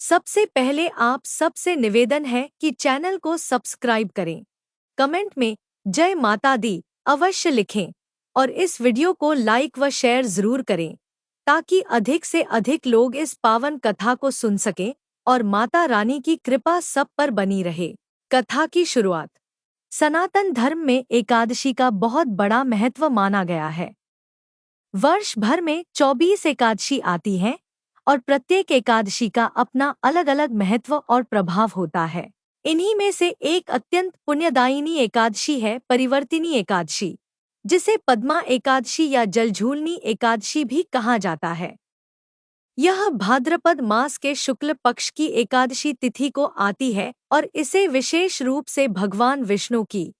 सबसे पहले आप सबसे निवेदन है कि चैनल को सब्सक्राइब करें, कमेंट में जय माता दी अवश्य लिखें और इस वीडियो को लाइक व शेयर जरूर करें ताकि अधिक से अधिक लोग इस पावन कथा को सुन सकें और माता रानी की कृपा सब पर बनी रहे। कथा की शुरुआत। सनातन धर्म में एकादशी का बहुत बड़ा महत्व माना गया है। वर्ष भर में 24 एकादशी आती हैं और प्रत्येक एकादशी का अपना अलग अलग महत्व और प्रभाव होता है। इन्हीं में से एक अत्यंत पुण्यदायिनी एकादशी है परिवर्तिनी एकादशी, जिसे पद्मा एकादशी या जलझूलनी एकादशी भी कहा जाता है। यह भाद्रपद मास के शुक्ल पक्ष की एकादशी तिथि को आती है और इसे विशेष रूप से भगवान विष्णु की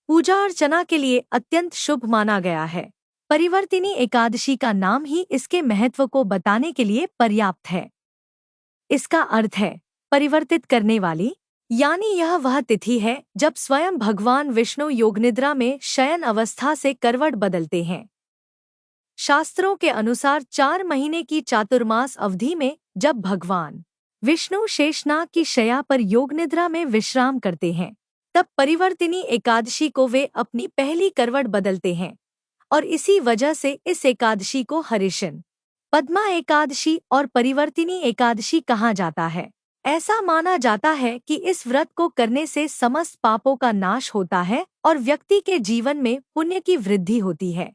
पूजा अर्चना के लिए अत्यंत शुभ माना गया है। परिवर्तिनी एकादशी का नाम ही इसके महत्व को बताने के लिए पर्याप्त है। इसका अर्थ है परिवर्तित करने वाली, यानी यह वह तिथि है जब स्वयं भगवान विष्णु योगनिद्रा में शयन अवस्था से करवट बदलते हैं। शास्त्रों के अनुसार 4 महीने की चातुर्मास अवधि में जब भगवान विष्णु शेषनाग की शैया पर योगनिद्रा में विश्राम करते हैं, तब परिवर्तिनी एकादशी को वे अपनी पहली करवट बदलते हैं और इसी वजह से इस एकादशी को हरिशन, पद्मा एकादशी और परिवर्तिनी एकादशी कहा जाता है। ऐसा माना जाता है कि इस व्रत को करने से समस्त पापों का नाश होता है और व्यक्ति के जीवन में पुण्य की वृद्धि होती है।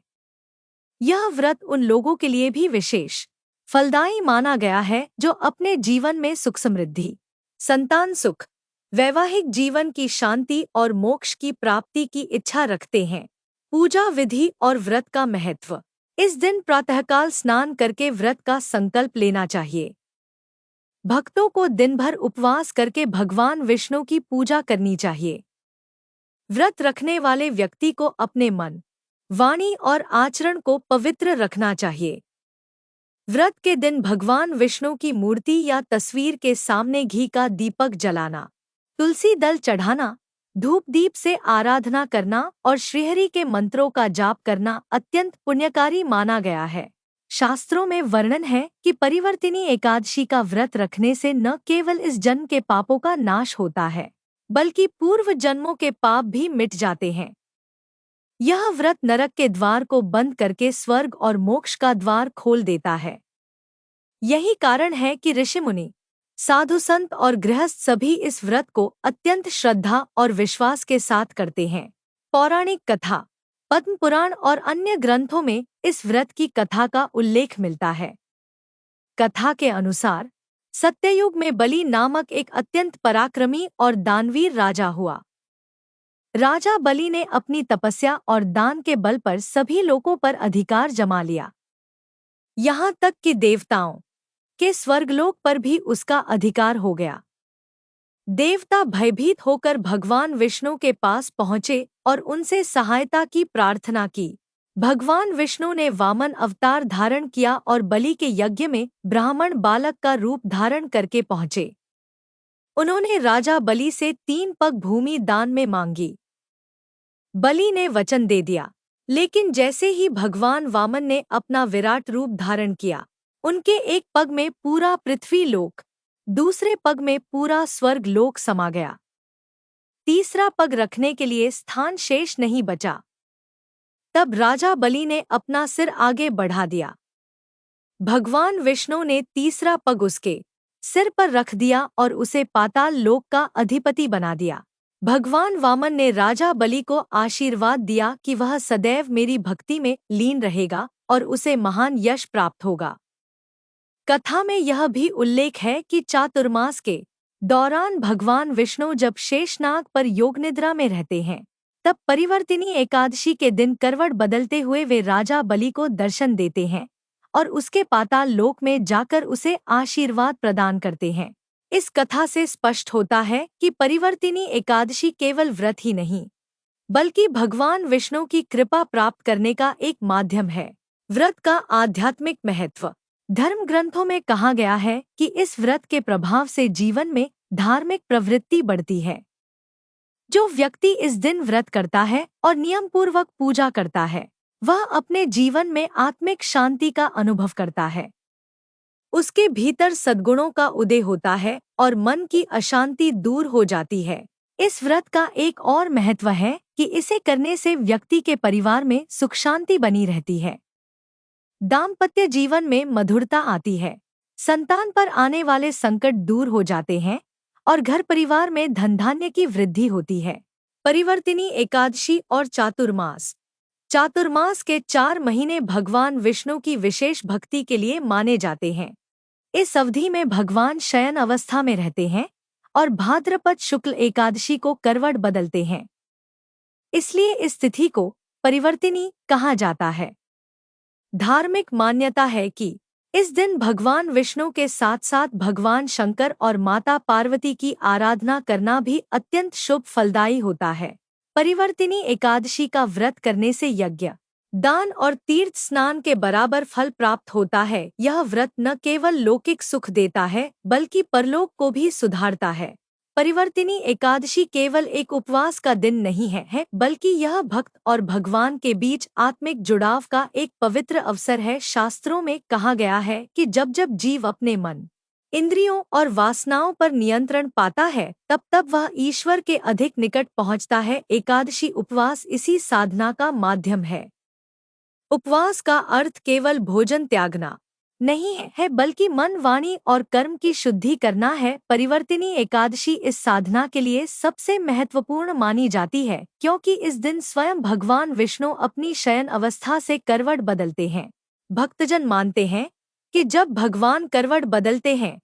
यह व्रत उन लोगों के लिए भी विशेष फलदायी माना गया है जो अपने जीवन में सुख समृद्धि, संतान सुख, वैवाहिक जीवन की शांति और मोक्ष की प्राप्ति की इच्छा रखते हैं। पूजा विधि और व्रत का महत्व। इस दिन प्रातःकाल स्नान करके व्रत का संकल्प लेना चाहिए। भक्तों को दिन भर उपवास करके भगवान विष्णु की पूजा करनी चाहिए। व्रत रखने वाले व्यक्ति को अपने मन, वाणी और आचरण को पवित्र रखना चाहिए। व्रत के दिन भगवान विष्णु की मूर्ति या तस्वीर के सामने घी का दीपक जलाना, तुलसी दल चढ़ाना, धूप दीप से आराधना करना और श्रीहरि के मंत्रों का जाप करना अत्यंत पुण्यकारी माना गया है। शास्त्रों में वर्णन है कि परिवर्तिनी एकादशी का व्रत रखने से न केवल इस जन्म के पापों का नाश होता है, बल्कि पूर्व जन्मों के पाप भी मिट जाते हैं। यह व्रत नरक के द्वार को बंद करके स्वर्ग और मोक्ष का द्वार खोल देता है। यही कारण है कि ऋषि मुनि, साधु संत और गृहस्थ सभी इस व्रत को अत्यंत श्रद्धा और विश्वास के साथ करते हैं। पौराणिक कथा। पद्म पुराण और अन्य ग्रंथों में इस व्रत की कथा का उल्लेख मिलता है। कथा के अनुसार सत्ययुग में बलि नामक एक अत्यंत पराक्रमी और दानवीर राजा हुआ। राजा बलि ने अपनी तपस्या और दान के बल पर सभी लोगों पर अधिकार जमा लिया। यहाँ तक कि देवताओं के स्वर्गलोक पर भी उसका अधिकार हो गया। देवता भयभीत होकर भगवान विष्णु के पास पहुँचे और उनसे सहायता की प्रार्थना की। भगवान विष्णु ने वामन अवतार धारण किया और बलि के यज्ञ में ब्राह्मण बालक का रूप धारण करके पहुँचे। उन्होंने राजा बलि से 3 पग भूमि दान में मांगी। बलि ने वचन दे दिया, लेकिन जैसे ही भगवान वामन ने अपना विराट रूप धारण किया, उनके एक पग में पूरा पृथ्वी लोक, दूसरे पग में पूरा स्वर्ग लोक समा गया। तीसरा पग रखने के लिए स्थान शेष नहीं बचा। तब राजा बलि ने अपना सिर आगे बढ़ा दिया। भगवान विष्णु ने तीसरा पग उसके सिर पर रख दिया और उसे पाताल लोक का अधिपति बना दिया। भगवान वामन ने राजा बलि को आशीर्वाद दिया कि वह सदैव मेरी भक्ति में लीन रहेगा और उसे महान यश प्राप्त होगा। कथा में यह भी उल्लेख है कि चातुर्मास के दौरान भगवान विष्णु जब शेषनाग पर योगनिद्रा में रहते हैं, तब परिवर्तिनी एकादशी के दिन करवट बदलते हुए वे राजा बलि को दर्शन देते हैं और उसके पाताल लोक में जाकर उसे आशीर्वाद प्रदान करते हैं। इस कथा से स्पष्ट होता है कि परिवर्तिनी एकादशी केवल व्रत ही नहीं, बल्कि भगवान विष्णु की कृपा प्राप्त करने का एक माध्यम है। व्रत का आध्यात्मिक महत्व। धर्म ग्रंथों में कहा गया है कि इस व्रत के प्रभाव से जीवन में धार्मिक प्रवृत्ति बढ़ती है। जो व्यक्ति इस दिन व्रत करता है और नियम पूर्वक पूजा करता है, वह अपने जीवन में आत्मिक शांति का अनुभव करता है। उसके भीतर सद्गुणों का उदय होता है और मन की अशांति दूर हो जाती है। इस व्रत का एक और महत्व है कि इसे करने से व्यक्ति के परिवार में सुख शांति बनी रहती है। दाम्पत्य जीवन में मधुरता आती है, संतान पर आने वाले संकट दूर हो जाते हैं और घर परिवार में धन धान्य की वृद्धि होती है। परिवर्तिनी एकादशी और चातुर्मास। चातुर्मास के 4 महीने भगवान विष्णु की विशेष भक्ति के लिए माने जाते हैं। इस अवधि में भगवान शयन अवस्था में रहते हैं और भाद्रपद शुक्ल एकादशी को करवट बदलते हैं। इसलिए इस तिथि को परिवर्तिनी कहा जाता है। धार्मिक मान्यता है कि इस दिन भगवान विष्णु के साथ साथ भगवान शंकर और माता पार्वती की आराधना करना भी अत्यंत शुभ फलदायी होता है। परिवर्तिनी एकादशी का व्रत करने से यज्ञ, दान और तीर्थ स्नान के बराबर फल प्राप्त होता है। यह व्रत न केवल लौकिक सुख देता है बल्कि परलोक को भी सुधारता है। परिवर्तिनी एकादशी केवल एक उपवास का दिन नहीं है, बल्कि यह भक्त और भगवान के बीच आत्मिक जुड़ाव का एक पवित्र अवसर है। शास्त्रों में कहा गया है कि जब जब जीव अपने मन, इंद्रियों और वासनाओं पर नियंत्रण पाता है तब तब वह ईश्वर के अधिक निकट पहुंचता है। एकादशी उपवास इसी साधना का माध्यम है। उपवास का अर्थ केवल भोजन त्यागना नहीं है बल्कि मन, वाणी और कर्म की शुद्धि करना है। परिवर्तिनी एकादशी इस साधना के लिए सबसे महत्वपूर्ण मानी जाती है क्योंकि इस दिन स्वयं भगवान विष्णु अपनी शयन अवस्था से करवट बदलते हैं। भक्तजन मानते हैं कि जब भगवान करवट बदलते हैं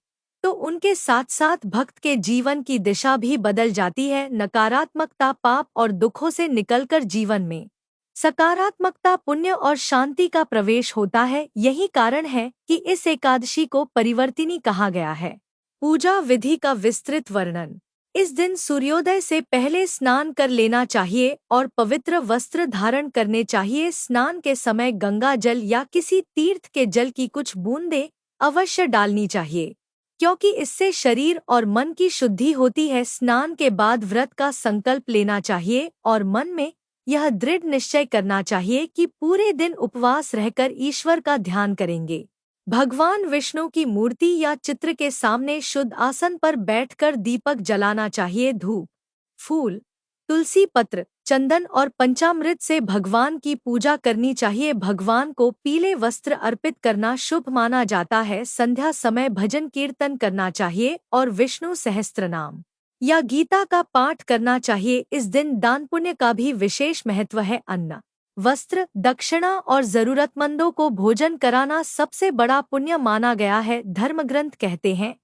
तो उनके साथ साथ भक्त के जीवन की दिशा भी बदल जाती है। नकारात्मकता, पाप और दुखों से निकलकर जीवन में सकारात्मकता, पुण्य और शांति का प्रवेश होता है। यही कारण है कि इस एकादशी को परिवर्तिनी कहा गया है। पूजा विधि का विस्तृत वर्णन। इस दिन सूर्योदय से पहले स्नान कर लेना चाहिए और पवित्र वस्त्र धारण करने चाहिए। स्नान के समय गंगा जल या किसी तीर्थ के जल की कुछ बूंदें अवश्य डालनी चाहिए क्योंकि इससे शरीर और मन की शुद्धि होती है। स्नान के बाद व्रत का संकल्प लेना चाहिए और मन में यह दृढ़ निश्चय करना चाहिए कि पूरे दिन उपवास रहकर ईश्वर का ध्यान करेंगे। भगवान विष्णु की मूर्ति या चित्र के सामने शुद्ध आसन पर बैठकर दीपक जलाना चाहिए। धूप, फूल, तुलसी पत्र, चंदन और पंचामृत से भगवान की पूजा करनी चाहिए। भगवान को पीले वस्त्र अर्पित करना शुभ माना जाता है। संध्या समय भजन कीर्तन करना चाहिए और विष्णु सहस्त्रनाम या गीता का पाठ करना चाहिए। इस दिन दान पुण्य का भी विशेष महत्व है। अन्न, वस्त्र, दक्षिणा और जरूरतमंदों को भोजन कराना सबसे बड़ा पुण्य माना गया है। धर्मग्रंथ कहते हैं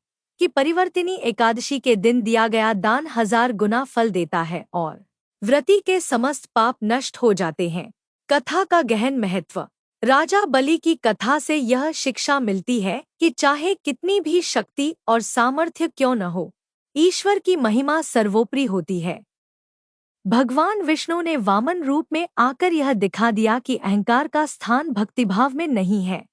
कि परिवर्तिनी एकादशी के दिन दिया गया दान 1000 गुना फल देता है और व्रती के समस्त पाप नष्ट हो जाते हैं। कथा का गहन महत्व। राजा बलि की कथा से यह शिक्षा मिलती है कि चाहे कितनी भी शक्ति और सामर्थ्य क्यों न हो, ईश्वर की महिमा सर्वोपरि होती है। भगवान विष्णु ने वामन रूप में आकर यह दिखा दिया कि अहंकार का स्थान भक्तिभाव में नहीं है।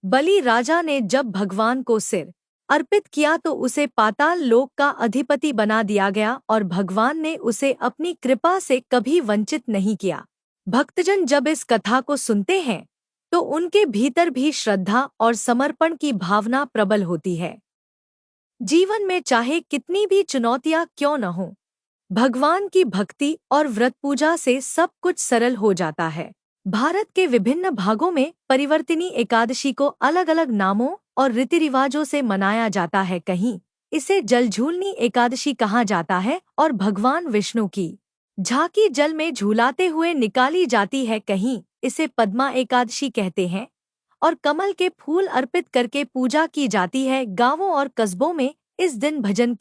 बलि राजा ने जब भगवान को सिर अर्पित किया तो उसे पाताल लोक का अधिपति बना दिया गया और भगवान ने उसे अपनी कृपा से कभी वंचित नहीं किया। भक्तजन जब इस कथा को सुनते हैं तो उनके भीतर भी श्रद्धा और समर्पण की भावना प्रबल होती है। जीवन में चाहे कितनी भी चुनौतियां क्यों न हों, भगवान की भक्ति और व्रत पूजा से सब कुछ सरल हो जाता है। भारत के विभिन्न भागों में परिवर्तिनी एकादशी को अलग अलग नामों और रीति रिवाजों से मनाया जाता है। कहीं इसे जलझूलनी एकादशी कहा जाता है और भगवान विष्णु की झांकी जल में झूलाते हुए निकाली जाती है। कहीं इसे पद्मा एकादशी कहते हैं और कमल के फूल अर्पित करके पूजा की जाती है। गांवों और कस्बों में इस दिन भजन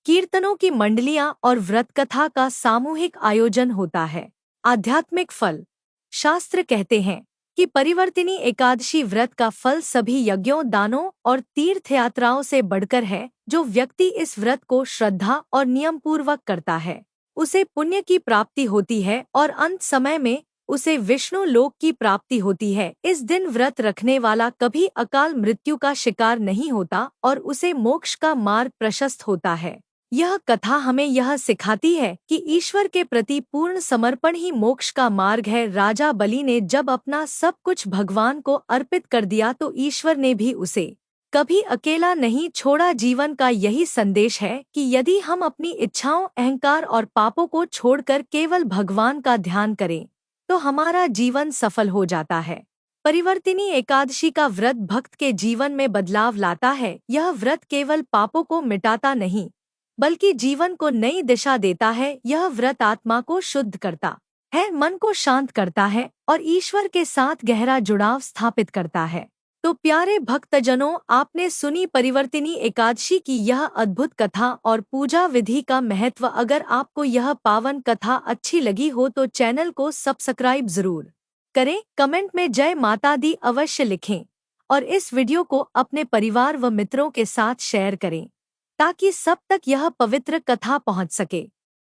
कीर्तनों की मंडलियां और व्रत कथा का सामूहिक आयोजन होता है। आध्यात्मिक फल। शास्त्र कहते हैं कि परिवर्तिनी एकादशी व्रत का फल सभी यज्ञों, दानों और तीर्थ यात्राओं से बढ़कर है। जो व्यक्ति इस व्रत को श्रद्धा और नियम पूर्वक करता है उसे पुण्य की प्राप्ति होती है और अंत समय में उसे विष्णु लोक की प्राप्ति होती है। इस दिन व्रत रखने वाला कभी अकाल मृत्यु का शिकार नहीं होता और उसे मोक्ष का मार्ग प्रशस्त होता है। यह कथा हमें यह सिखाती है कि ईश्वर के प्रति पूर्ण समर्पण ही मोक्ष का मार्ग है। राजा बलि ने जब अपना सब कुछ भगवान को अर्पित कर दिया तो ईश्वर ने भी उसे कभी अकेला नहीं छोड़ा। जीवन का यही संदेश है कि यदि हम अपनी इच्छाओं, अहंकार और पापों को छोड़कर केवल भगवान का ध्यान करें तो हमारा जीवन सफल हो जाता है। परिवर्तिनी एकादशी का व्रत भक्त के जीवन में बदलाव लाता है। यह व्रत केवल पापों को मिटाता नहीं बल्कि जीवन को नई दिशा देता है। यह व्रत आत्मा को शुद्ध करता है, मन को शांत करता है और ईश्वर के साथ गहरा जुड़ाव स्थापित करता है। तो प्यारे भक्तजनों, आपने सुनी परिवर्तिनी एकादशी की यह अद्भुत कथा और पूजा विधि का महत्व। अगर आपको यह पावन कथा अच्छी लगी हो तो चैनल को सब्सक्राइब जरूर करें, कमेंट में जय माता दी अवश्य लिखें और इस वीडियो को अपने परिवार व मित्रों के साथ शेयर करें ताकि सब तक यह पवित्र कथा पहुंच सके।